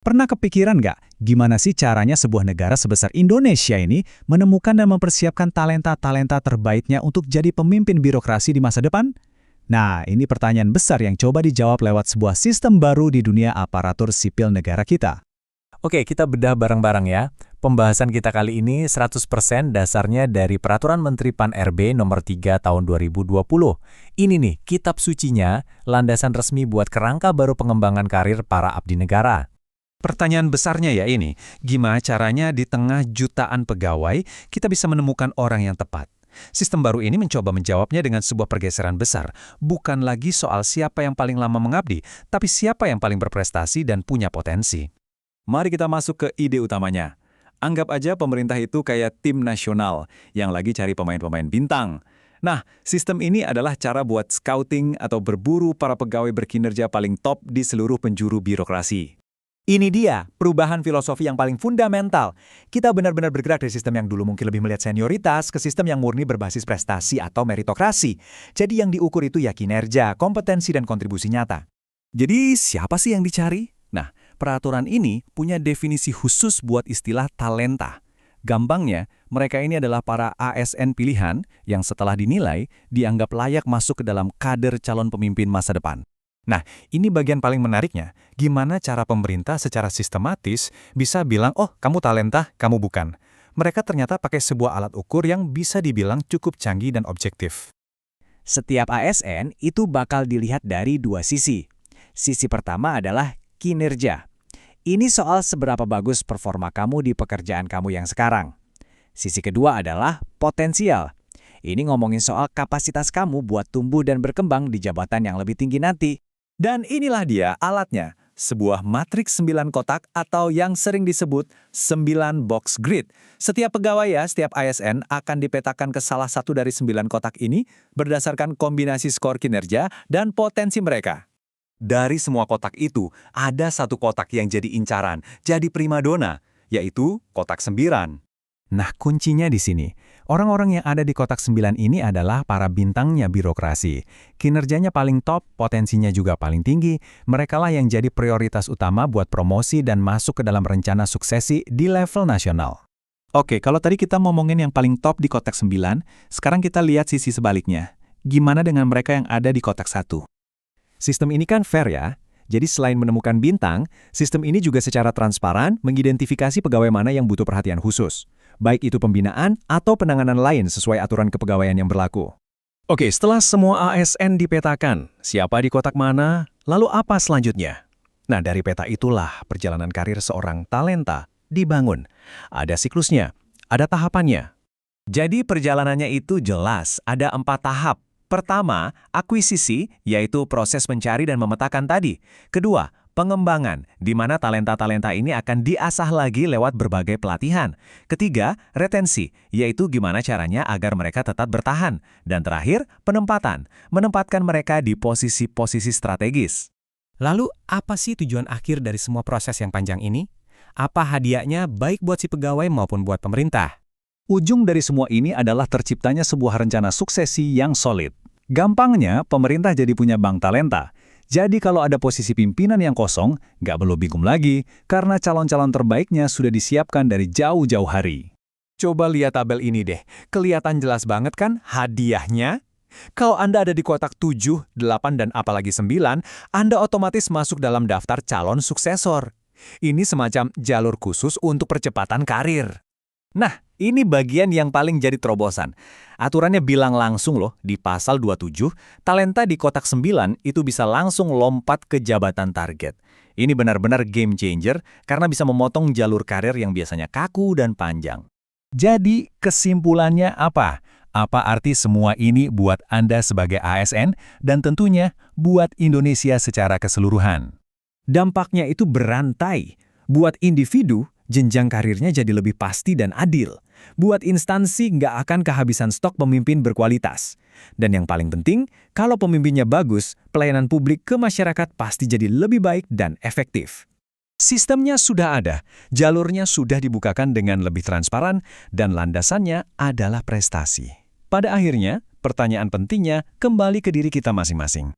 Pernah kepikiran nggak gimana sih caranya sebuah negara sebesar Indonesia ini menemukan dan mempersiapkan talenta-talenta terbaiknya untuk jadi pemimpin birokrasi di masa depan? Nah, ini pertanyaan besar yang coba dijawab lewat sebuah sistem baru di dunia aparatur sipil negara kita. Oke, kita bedah bareng-bareng ya. Pembahasan kita kali ini 100% dasarnya dari Peraturan Menteri Pan-RB nomor 3 tahun 2020. Ini nih, kitab sucinya, landasan resmi buat kerangka baru pengembangan karir para abdi negara. Pertanyaan besarnya ya ini, gimana caranya di tengah jutaan pegawai kita bisa menemukan orang yang tepat? Sistem baru ini mencoba menjawabnya dengan sebuah pergeseran besar, bukan lagi soal siapa yang paling lama mengabdi, tapi siapa yang paling berprestasi dan punya potensi. Mari kita masuk ke ide utamanya. Anggap aja pemerintah itu kayak tim nasional yang lagi cari pemain-pemain bintang. Nah, sistem ini adalah cara buat scouting atau berburu para pegawai berkinerja paling top di seluruh penjuru birokrasi. Ini dia, perubahan filosofi yang paling fundamental. Kita benar-benar bergerak dari sistem yang dulu mungkin lebih melihat senioritas ke sistem yang murni berbasis prestasi atau meritokrasi. Jadi yang diukur itu ya kinerja, kompetensi, dan kontribusi nyata. Jadi siapa sih yang dicari? Nah, peraturan ini punya definisi khusus buat istilah talenta. Gampangnya, mereka ini adalah para ASN pilihan yang setelah dinilai dianggap layak masuk ke dalam kader calon pemimpin masa depan. Nah, ini bagian paling menariknya. Gimana cara pemerintah secara sistematis bisa bilang, oh kamu talenta, kamu bukan. Mereka ternyata pakai sebuah alat ukur yang bisa dibilang cukup canggih dan objektif. Setiap ASN itu bakal dilihat dari dua sisi. Sisi pertama adalah kinerja. Ini soal seberapa bagus performa kamu di pekerjaan kamu yang sekarang. Sisi kedua adalah potensial. Ini ngomongin soal kapasitas kamu buat tumbuh dan berkembang di jabatan yang lebih tinggi nanti. Dan inilah dia alatnya, sebuah matriks 9 kotak atau yang sering disebut 9 box grid. Setiap pegawai setiap ASN akan dipetakan ke salah satu dari 9 kotak ini berdasarkan kombinasi skor kinerja dan potensi mereka. Dari semua kotak itu, ada satu kotak yang jadi incaran, jadi primadona, yaitu kotak 9. Nah, kuncinya di sini. Orang-orang yang ada di kotak 9 ini adalah para bintangnya birokrasi. Kinerjanya paling top, potensinya juga paling tinggi. Merekalah yang jadi prioritas utama buat promosi dan masuk ke dalam rencana suksesi di level nasional. Oke, kalau tadi kita ngomongin yang paling top di kotak 9, sekarang kita lihat sisi sebaliknya. Gimana dengan mereka yang ada di kotak 1? Sistem ini kan fair ya. Jadi selain menemukan bintang, sistem ini juga secara transparan mengidentifikasi pegawai mana yang butuh perhatian khusus. Baik itu pembinaan atau penanganan lain sesuai aturan kepegawaian yang berlaku. Oke, setelah semua ASN dipetakan, siapa di kotak mana, lalu apa selanjutnya? Nah, dari peta itulah perjalanan karir seorang talenta dibangun. Ada siklusnya, ada tahapannya. Jadi perjalanannya itu jelas, ada 4 tahap. Pertama, akuisisi, yaitu proses mencari dan memetakan tadi. Kedua, pengembangan, di mana talenta-talenta ini akan diasah lagi lewat berbagai pelatihan. Ketiga, retensi, yaitu gimana caranya agar mereka tetap bertahan. Dan terakhir, penempatan, menempatkan mereka di posisi-posisi strategis. Lalu, apa sih tujuan akhir dari semua proses yang panjang ini? Apa hadiahnya baik buat si pegawai maupun buat pemerintah? Ujung dari semua ini adalah terciptanya sebuah rencana suksesi yang solid. Gampangnya, pemerintah jadi punya bank talenta. Jadi kalau ada posisi pimpinan yang kosong, nggak perlu bingung lagi, karena calon-calon terbaiknya sudah disiapkan dari jauh-jauh hari. Coba lihat tabel ini deh, kelihatan jelas banget kan hadiahnya? Kalau Anda ada di kotak 7, 8, dan apalagi 9, Anda otomatis masuk dalam daftar calon suksesor. Ini semacam jalur khusus untuk percepatan karir. Nah, ini bagian yang paling jadi terobosan. Aturannya bilang langsung loh, di pasal 27, talenta di kotak 9 itu bisa langsung lompat ke jabatan target. Ini benar-benar game changer karena bisa memotong jalur karir yang biasanya kaku dan panjang. Jadi, kesimpulannya apa? Apa arti semua ini buat Anda sebagai ASN dan tentunya buat Indonesia secara keseluruhan? Dampaknya itu berantai. Buat individu, jenjang karirnya jadi lebih pasti dan adil. Buat instansi nggak akan kehabisan stok pemimpin berkualitas. Dan yang paling penting, kalau pemimpinnya bagus, pelayanan publik ke masyarakat pasti jadi lebih baik dan efektif. Sistemnya sudah ada, jalurnya sudah dibukakan dengan lebih transparan, dan landasannya adalah prestasi. Pada akhirnya, pertanyaan pentingnya kembali ke diri kita masing-masing.